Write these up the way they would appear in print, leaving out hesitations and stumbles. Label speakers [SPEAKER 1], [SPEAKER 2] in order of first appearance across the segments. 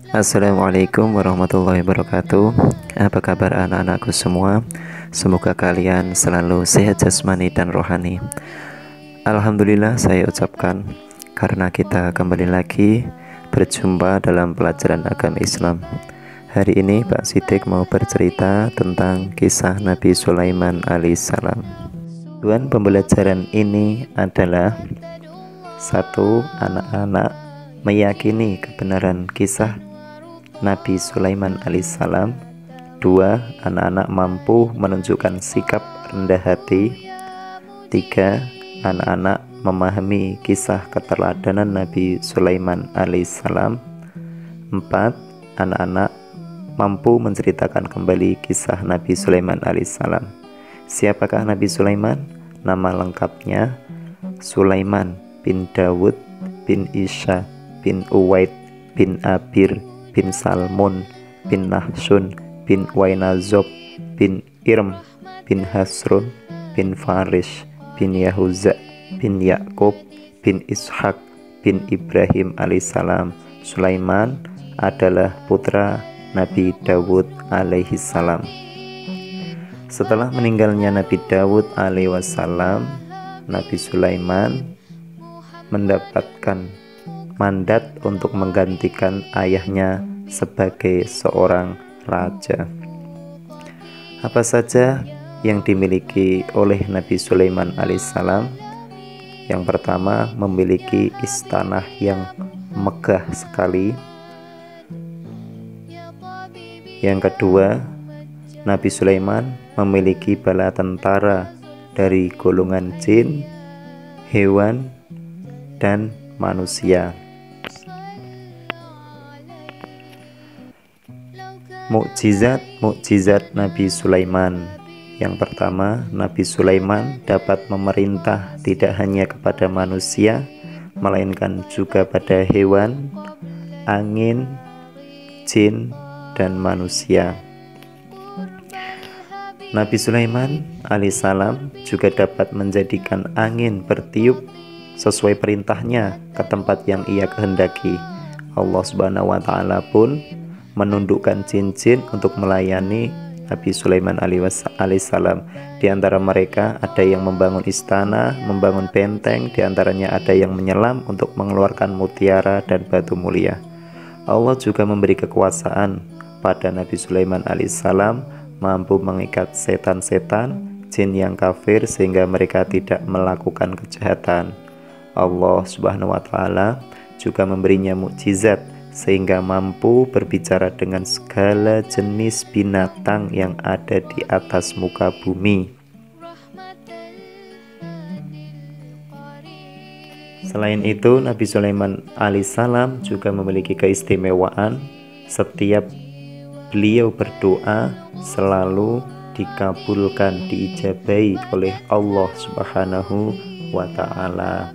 [SPEAKER 1] Assalamualaikum warahmatullahi wabarakatuh. Apa kabar anak-anakku semua? Semoga kalian selalu sehat jasmani dan rohani. Alhamdulillah saya ucapkan karena kita kembali lagi berjumpa dalam pelajaran agama Islam. Hari ini Pak Sidik mau bercerita tentang kisah Nabi Sulaiman alaihissalam. Tujuan pembelajaran ini adalah satu, anak-anak meyakini kebenaran kisah Nabi Sulaiman alaihissalam. Dua, anak-anak mampu menunjukkan sikap rendah hati. Tiga, anak-anak memahami kisah keteladanan Nabi Sulaiman alaihissalam. Empat, anak-anak mampu menceritakan kembali kisah Nabi Sulaiman alaihissalam. Siapakah Nabi Sulaiman? Nama lengkapnya Sulaiman bin Dawud bin Isha bin Uwaid bin Abir bin Salmun bin Nahsun bin Wainazob bin Irm bin Hasrun bin Farish bin Yahuza bin Yakub bin Ishak bin Ibrahim alaihissalam. Sulaiman adalah putra Nabi Dawud alaihissalam. Setelah meninggalnya Nabi Dawud alaihissalam, Nabi Sulaiman mendapatkan mandat untuk menggantikan ayahnya sebagai seorang raja. Apa saja yang dimiliki oleh Nabi Sulaiman alaihissalam? Yang pertama, memiliki istana yang megah sekali. Yang kedua, Nabi Sulaiman memiliki bala tentara dari golongan jin, hewan, dan manusia. Mukjizat Nabi Sulaiman. Yang pertama, Nabi Sulaiman dapat memerintah tidak hanya kepada manusia, melainkan juga pada hewan, angin, jin, dan manusia. Nabi Sulaiman alaihissalam juga dapat menjadikan angin bertiup sesuai perintahnya ke tempat yang ia kehendaki. Allah Subhanahu wa Ta'ala pun menundukkan jin-jin untuk melayani Nabi Sulaiman alaihissalam. Di antara mereka ada yang membangun istana, membangun benteng, di antaranya ada yang menyelam untuk mengeluarkan mutiara dan batu mulia. Allah juga memberi kekuasaan pada Nabi Sulaiman alaihissalam, mampu mengikat setan-setan, jin yang kafir sehingga mereka tidak melakukan kejahatan. Allah Subhanahu wa Ta'ala juga memberinya mukjizat sehingga mampu berbicara dengan segala jenis binatang yang ada di atas muka bumi. Selain itu, Nabi Sulaiman alaihissalam juga memiliki keistimewaan. Setiap beliau berdoa selalu dikabulkan, diijabahi oleh Allah Subhanahu wa Ta'ala.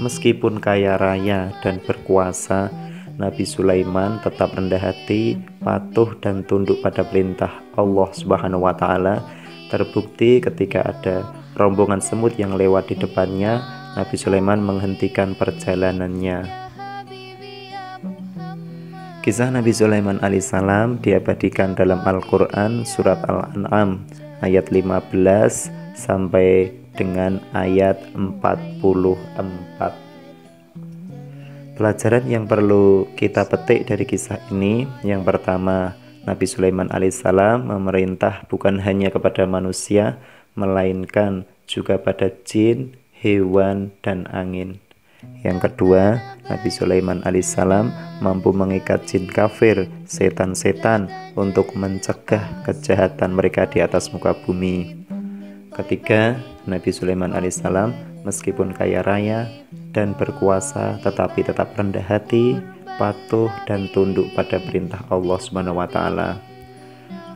[SPEAKER 1] Meskipun kaya raya dan berkuasa, Nabi Sulaiman tetap rendah hati, patuh dan tunduk pada perintah Allah Subhanahu wa Ta'ala. Terbukti ketika ada rombongan semut yang lewat di depannya, Nabi Sulaiman menghentikan perjalanannya. Kisah Nabi Sulaiman alaihissalam diabadikan dalam Al-Quran surat Al-An'am ayat 15 sampai dengan ayat 44. Pelajaran yang perlu kita petik dari kisah ini, yang pertama, Nabi Sulaiman alaihissalam memerintah bukan hanya kepada manusia, melainkan juga pada jin, hewan, dan angin. Yang kedua, Nabi Sulaiman alaihissalam mampu mengikat jin kafir, setan-setan, untuk mencegah kejahatan mereka di atas muka bumi. Ketiga, Nabi Sulaiman alaihissalam meskipun kaya raya dan berkuasa tetapi tetap rendah hati, patuh dan tunduk pada perintah Allah Subhanahu wa Ta'ala.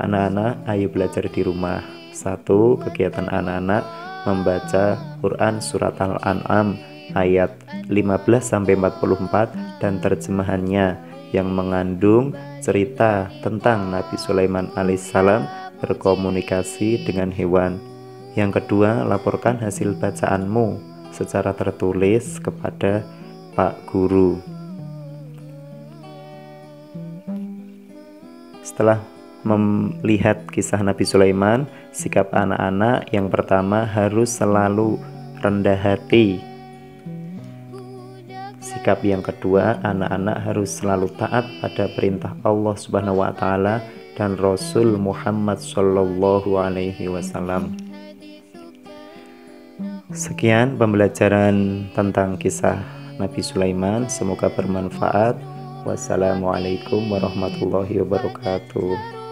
[SPEAKER 1] Anak-anak, ayo belajar di rumah. Satu, kegiatan anak-anak membaca Quran surat Al-An'am ayat 15 sampai 44 dan terjemahannya yang mengandung cerita tentang Nabi Sulaiman alaihissalam berkomunikasi dengan hewan. Yang kedua, laporkan hasil bacaanmu secara tertulis kepada Pak Guru. Setelah melihat kisah Nabi Sulaiman, sikap anak-anak yang pertama harus selalu rendah hati. Sikap yang kedua, anak-anak harus selalu taat pada perintah Allah Subhanahu wa taala dan Rasul Muhammad Shallallahu alaihi wasallam. Sekian pembelajaran tentang kisah Nabi Sulaiman, semoga bermanfaat. Wassalamualaikum warahmatullahi wabarakatuh.